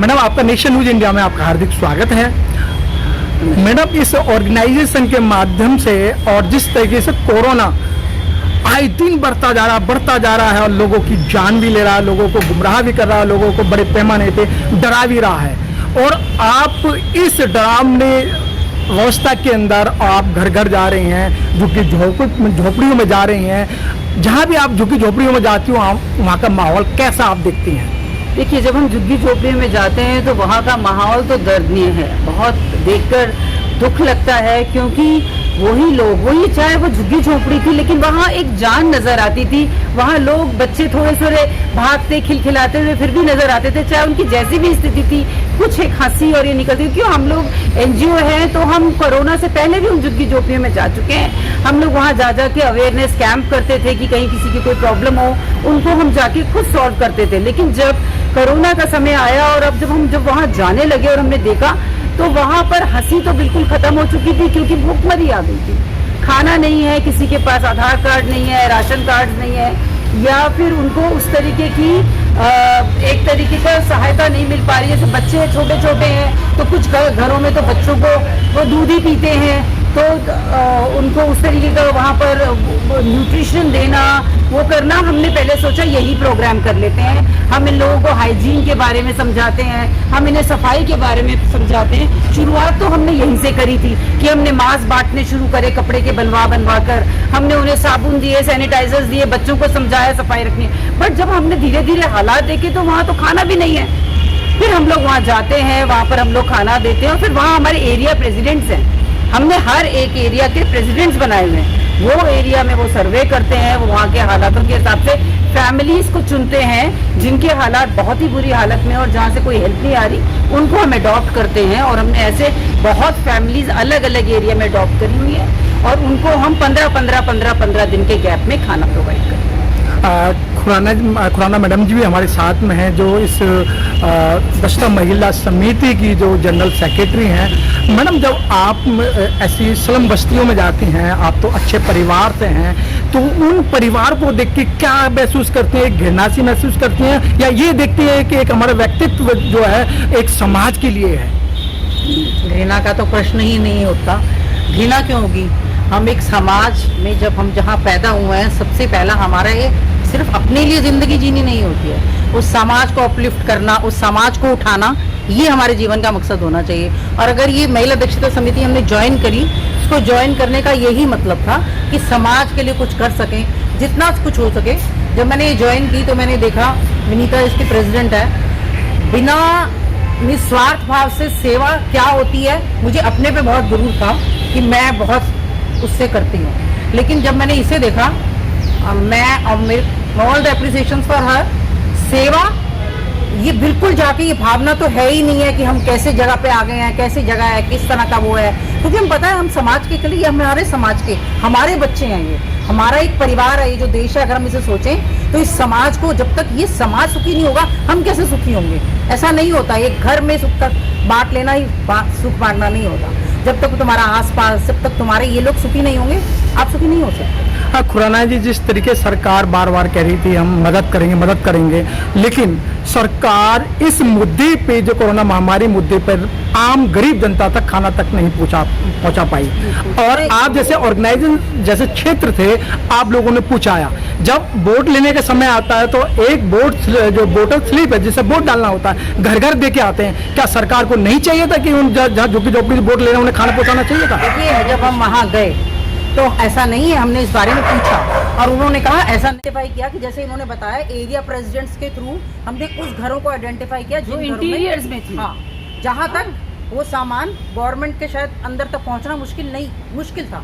Madam, आपका nation news India में आपका हार्दिक स्वागत है। मैडम, इस ऑर्गेनाइजेशन के माध्यम से और जिस तरीके से कोरोना आए दिन बढ़ता जा रहा है और लोगों की जान भी ले रहा है, लोगों को गुमराह भी कर रहा है, लोगों को बड़े पैमाने पे डरा भी रहा है, और आप इस डरावने व्यवस्था के अंदर आप घर घर जा रहे हैं, झुग्गी झोपड़ियों में जा रही हैं। जहाँ भी आप झुग्गी झोपड़ियों में जाती हो वहाँ का माहौल कैसा आप देखती हैं? देखिए, जब हम झुग्गी झोपड़ी में जाते हैं तो वहाँ का माहौल तो दर्दनीय है, बहुत देखकर दुख लगता है, क्योंकि वही लोग, वही चाहे वो झुग्गी झोपड़ी थी लेकिन वहाँ एक जान नजर आती थी। वहाँ लोग, बच्चे थोड़े थोड़े भागते खिलखिलाते हुए फिर भी नजर आते थे, चाहे उनकी जैसी भी स्थिति थी, कुछ एक हंसी और ये निकलती थी। क्यों, हम लोग एनजीओ हैं तो हम कोरोना से पहले भी उन झुग्गी झोपड़ियों में जा चुके हैं। हम लोग वहाँ जा के अवेयरनेस कैंप करते थे कि कहीं किसी की कोई प्रॉब्लम हो, उनको हम जाके खुद सॉल्व करते थे। लेकिन जब कोरोना का समय आया और अब जब वहाँ जाने लगे और हमने देखा तो वहाँ पर हंसी तो बिल्कुल खत्म हो चुकी थी, क्योंकि भूखमरी आ गई थी। खाना नहीं है, किसी के पास आधार कार्ड नहीं है, राशन कार्ड नहीं है, या फिर उनको उस तरीके की एक तरीके का सहायता नहीं मिल पा रही है। जैसे बच्चे छोटे छोटे हैं तो कुछ घरों में तो बच्चों को वो दूध ही पीते हैं, तो उनको उस तरीके का वहाँ पर न्यूट्रिशन देना, वो करना। हमने पहले सोचा यही प्रोग्राम कर लेते हैं, हम इन लोगों को हाइजीन के बारे में समझाते हैं, हम इन्हें सफाई के बारे में समझाते हैं। शुरुआत तो हमने यहीं से करी थी कि हमने मास्क बांटने शुरू करे, कपड़े के बनवा कर हमने उन्हें साबुन दिए, सैनिटाइजर्स दिए, बच्चों को समझाया सफाई रखनी। बट जब हमने धीरे धीरे हालात देखे तो वहाँ तो खाना भी नहीं है। फिर हम लोग वहाँ जाते हैं, वहाँ पर हम लोग खाना देते हैं, और फिर वहाँ हमारे एरिया प्रेसिडेंट्स हैं, हमने हर एक एरिया के प्रेसिडेंट्स बनाए हुए हैं। वो एरिया में वो सर्वे करते हैं, वो वहाँ के हालातों के हिसाब से फैमिलीज को चुनते हैं जिनके हालात बहुत ही बुरी हालत में और जहाँ से कोई हेल्प नहीं आ रही, उनको हम अडॉप्ट करते हैं। और हमने ऐसे बहुत फैमिलीज अलग अलग एरिया में अडॉप्ट करी हुई है, और उनको हम 15 दिन के गैप में खाना प्रोवाइड करते हैं। खुराना मैडम जी भी हमारे साथ में हैं, जो इस दस्ता महिला समिति की जो जनरल सेक्रेटरी हैं। मैडम, जब आप ऐसी स्लम बस्तियों में जाती हैं, आप तो अच्छे परिवार से हैं, तो उन परिवार को देख के क्या महसूस करती हैं? घृणा सी महसूस करती हैं, या ये देखती हैं कि एक हमारा व्यक्तित्व जो है एक समाज के लिए है? घृणा का तो प्रश्न ही नहीं होता। घृणा क्यों होगी? हम एक समाज में जब हम जहाँ पैदा हुए हैं, सबसे पहला हमारा ये सिर्फ अपने लिए जिंदगी जीनी नहीं होती है, उस समाज को अपलिफ्ट करना, उस समाज को उठाना, ये हमारे जीवन का मकसद होना चाहिए। और अगर ये महिला दक्षता समिति हमने ज्वाइन करी, उसको ज्वाइन करने का यही मतलब था कि समाज के लिए कुछ कर सकें, जितना कुछ हो सके। जब मैंने ये ज्वाइन की तो मैंने देखा, विनीता इसकी प्रेसिडेंट है, बिना निस्वार्थ भाव से सेवा क्या होती है, मुझे अपने पे बहुत गुरूर था कि मैं बहुत उससे करती हूँ। लेकिन जब मैंने इसे देखा, मैं ऑल द एप्रिसिएशंस फॉर हर सेवा, ये बिल्कुल जाके ये भावना तो है ही नहीं है कि हम कैसे जगह पे आ गए हैं, कैसे जगह है, किस तरह का वो है, क्योंकि हम पता है हम समाज के लिए, हमारे समाज के हमारे बच्चे हैं, ये हमारा एक परिवार है, ये जो देश है। अगर हम इसे सोचें तो इस समाज को, जब तक ये समाज सुखी नहीं होगा, हम कैसे सुखी होंगे? ऐसा नहीं होता, ये घर में सुख तक बांट लेना ही सुख बांटना नहीं होता। जब तक तुम्हारा आसपास, जब तक तुम्हारे ये लोग सुखी नहीं होंगे, आप सुखी नहीं हो सकते। हाँ, खुराना जी, जिस तरीके सरकार बार बार कह रही थी हम मदद करेंगे, लेकिन सरकार इस मुद्दे पे, जो कोरोना महामारी मुद्दे पर आम गरीब जनता तक खाना तक नहीं पहुंचा पाई। और आप जैसे ऑर्गेनाइजेशन, जैसे क्षेत्र थे, आप लोगों ने पूछाया, जब वोट लेने का समय आता है तो एक वोट जो वोटर स्लिप है जिसे वोट डालना होता है, घर घर दे के आते हैं। क्या सरकार को नहीं चाहिए था कि उन जहाँ झुग्गी झोपड़ी वोट लेना उन्हें खाना पहुंचाना चाहिए था? देखिए, जब हम वहाँ गए तो ऐसा नहीं है, हमने इस बारे में पूछा और उन्होंने कहा, ऐसा आइडेंटिफाई किया कि जैसे इन्होंने बताया, एरिया प्रेसिडेंट्स के थ्रू हमने उस घरों को आइडेंटिफाई किया जो इंटीरियर्स में थी। हाँ, जहाँ तक वो सामान गवर्नमेंट के शायद अंदर तक पहुँचना मुश्किल था।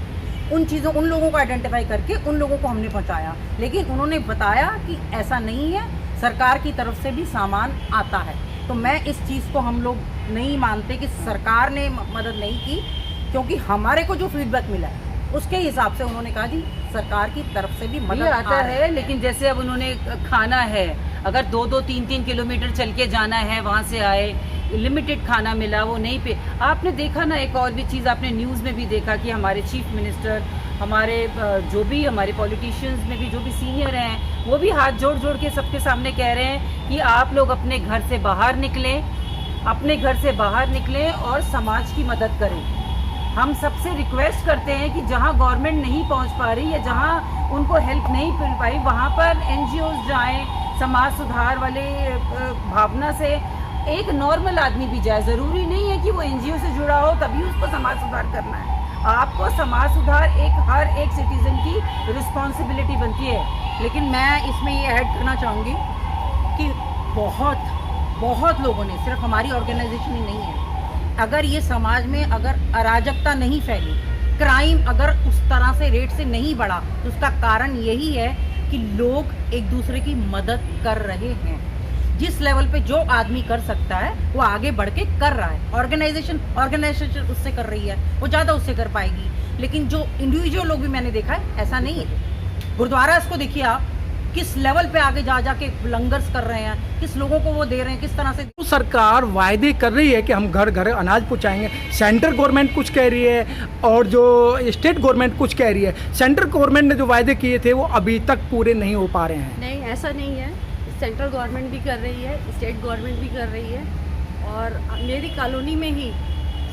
उन चीज़ों, उन लोगों को आइडेंटिफाई करके उन लोगों को हमने पहुँचाया। लेकिन उन्होंने बताया कि ऐसा नहीं है, सरकार की तरफ से भी सामान आता है। तो मैं इस चीज़ को, हम लोग नहीं मानते कि सरकार ने मदद नहीं की, क्योंकि हमारे को जो फीडबैक मिला है उसके हिसाब से उन्होंने कहा जी सरकार की तरफ से भी मदद आता है। लेकिन जैसे अब उन्होंने खाना है, अगर 2-3 किलोमीटर चल के जाना है, वहाँ से आए, लिमिटेड खाना मिला, वो नहीं पे। आपने देखा ना, एक और भी चीज़ आपने न्यूज़ में भी देखा कि हमारे चीफ मिनिस्टर, हमारे जो भी हमारे पॉलिटिशियंस में भी जो भी सीनियर हैं, वो भी हाथ जोड़ के सबके सामने कह रहे हैं कि आप लोग अपने घर से बाहर निकलें, अपने घर से बाहर निकलें और समाज की मदद करें। हम सबसे रिक्वेस्ट करते हैं कि जहां गवर्नमेंट नहीं पहुंच पा रही या जहां उनको हेल्प नहीं मिल पाई, वहां पर NGOs जाएं, समाज सुधार वाले भावना से एक नॉर्मल आदमी भी जाए। ज़रूरी नहीं है कि वो NGO से जुड़ा हो तभी उसको समाज सुधार करना है। आपको समाज सुधार हर एक सिटीजन की रिस्पॉन्सिबिलिटी बनती है। लेकिन मैं इसमें ये ऐड करना चाहूँगी कि बहुत लोगों ने, सिर्फ हमारी ऑर्गेनाइजेशन ही नहीं है, अगर ये समाज में अगर अराजकता नहीं फैली, क्राइम अगर उस तरह से रेट से नहीं बढ़ा, तो उसका कारण यही है कि लोग एक दूसरे की मदद कर रहे हैं। जिस लेवल पे जो आदमी कर सकता है वो आगे बढ़ के कर रहा है। ऑर्गेनाइजेशन उससे कर रही है, वो ज़्यादा उससे कर पाएगी। लेकिन जो इंडिविजुअल लोग भी मैंने देखा है, ऐसा नहीं है। गुरुद्वारा इसको देखिए आप, किस लेवल पे आगे जाके लंगर्स कर रहे हैं, किस लोगों को वो दे रहे हैं, किस तरह से। तो सरकार वायदे कर रही है कि हम घर घर अनाज पहुंचाएंगे, सेंट्रल गवर्नमेंट कुछ कह रही है और जो स्टेट गवर्नमेंट कुछ कह रही है। सेंट्रल गवर्नमेंट ने जो वायदे किए थे वो अभी तक पूरे नहीं हो पा रहे हैं। नहीं, ऐसा नहीं है। सेंट्रल गवर्नमेंट भी कर रही है, स्टेट गवर्नमेंट भी कर रही है। और मेरी कॉलोनी में ही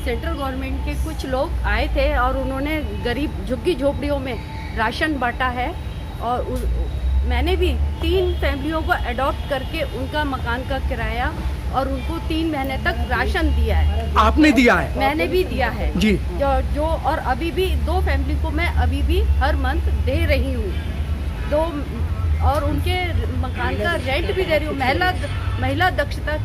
सेंट्रल गवर्नमेंट के कुछ लोग आए थे और उन्होंने गरीब झुग्गी झोपड़ियों में राशन बांटा है। और मैंने भी 3 फैमिलियों को अडॉप्ट करके उनका मकान का किराया और उनको 3 महीने तक राशन दिया है। आपने दिया है? मैंने भी दिया है जी। जो और अभी भी 2 फैमिली को मैं अभी भी हर मंथ दे रही हूँ। और उनके मकान का रेंट भी दे रही हूँ। महिला दक्षता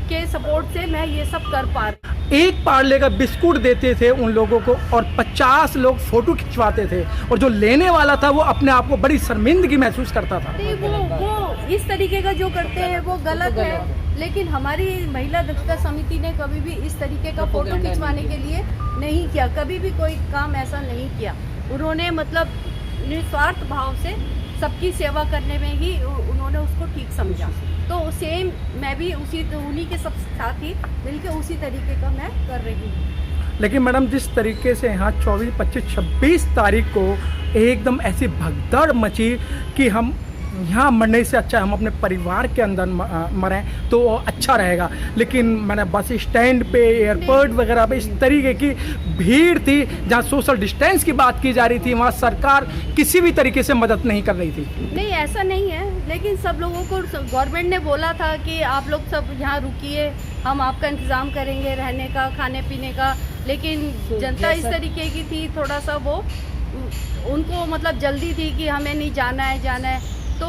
के सपोर्ट से मैं ये सब कर पा रही हूँ। एक पार्ले का बिस्कुट देते थे उन लोगों को और 50 लोग फोटो खिंचवाते थे, और जो लेने वाला था वो अपने आप को बड़ी शर्मिंदगी महसूस करता था। नहीं, वो इस तरीके का जो करते हैं वो गलत है। लेकिन हमारी महिला दक्षता समिति ने कभी भी इस तरीके का फोटो खिंचवाने के लिए नहीं किया, कभी भी कोई काम ऐसा नहीं किया। उन्होंने मतलब निस्वार्थ भाव से सबकी सेवा करने में ही उन्होंने उसको ठीक समझा। तो सेम मैं भी उन्हीं के सब साथ ही मिलके उसी तरीके का मैं कर रही हूँ। लेकिन मैडम, जिस तरीके से यहाँ 24, 25, 26 तारीख को एकदम ऐसी भगदड़ मची कि हम यहाँ मरने से अच्छा हम अपने परिवार के अंदर मरें तो अच्छा रहेगा। लेकिन मैंने बस स्टैंड पे, एयरपोर्ट वगैरह पे इस तरीके की भीड़ थी जहाँ सोशल डिस्टेंस की बात की जा रही थी, वहाँ सरकार किसी भी तरीके से मदद नहीं कर रही थी। नहीं, ऐसा नहीं है। लेकिन सब लोगों को गवर्नमेंट ने बोला था कि आप लोग सब यहाँ रुकिए, हम आपका इंतज़ाम करेंगे रहने का, खाने पीने का। लेकिन जनता इस तरीके की थी, थोड़ा सा वो उनको मतलब जल्दी थी कि हमें नहीं जाना है। तो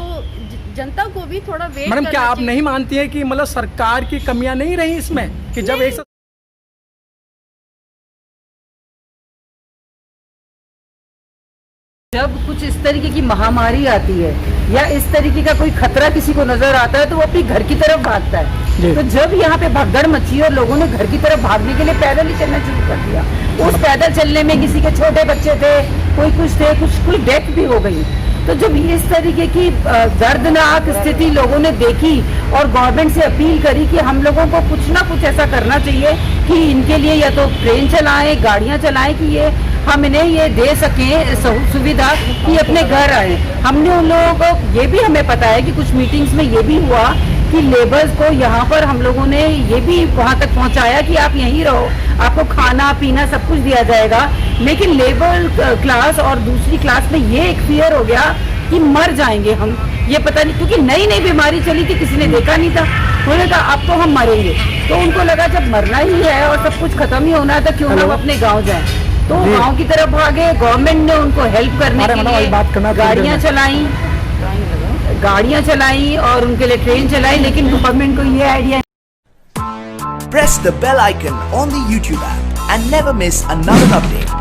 जनता को भी थोड़ा वेट। मैडम, क्या आप नहीं मानती है कि मतलब सरकार की कमियां नहीं रही इसमें कि जब एक जब कुछ इस तरीके की महामारी आती है या इस तरीके का कोई खतरा किसी को नजर आता है तो वो अपनी घर की तरफ भागता है। तो जब यहाँ पे भगदड़ मची और लोगों ने घर की तरफ भागने के लिए पैदल ही चलना शुरू कर दिया, उस पैदल चलने में किसी के छोटे बच्चे थे, कुछ थे, कोई डेथ भी हो गई। तो जब इस तरीके की दर्दनाक स्थिति लोगों ने देखी और गवर्नमेंट से अपील करी कि हम लोगों को कुछ ना कुछ ऐसा करना चाहिए कि इनके लिए या तो ट्रेन चलाएं, गाड़ियां चलाएं कि ये हम इन्हें ये दे सकें सुविधा कि अपने घर आए। हमने उन लोगों को, ये भी हमें पता है कि कुछ मीटिंग्स में ये भी हुआ कि लेबर्स को यहाँ पर हम लोगों ने ये भी वहाँ तक पहुँचाया कि आप यहीं रहो, आपको खाना पीना सब कुछ दिया जाएगा। लेकिन लेबर क्लास और दूसरी क्लास में ये एक फियर हो गया कि मर जाएंगे हम, ये पता नहीं, क्योंकि नई नई बीमारी चली थी, किसी ने देखा नहीं था। उन्होंने कहा अब तो हम मरेंगे। तो उनको लगा जब मरना ही है और सब कुछ खत्म ही होना है तो क्यों ना वो अपने गाँव जाए। तो गाँव की तरफ भागे। गवर्नमेंट ने उनको हेल्प करने के लिए गाड़ियाँ चलाई और उनके लिए ट्रेन चलाई। लेकिन गवर्नमेंट को ये idea. Press the bell icon on the YouTube app and never miss another update.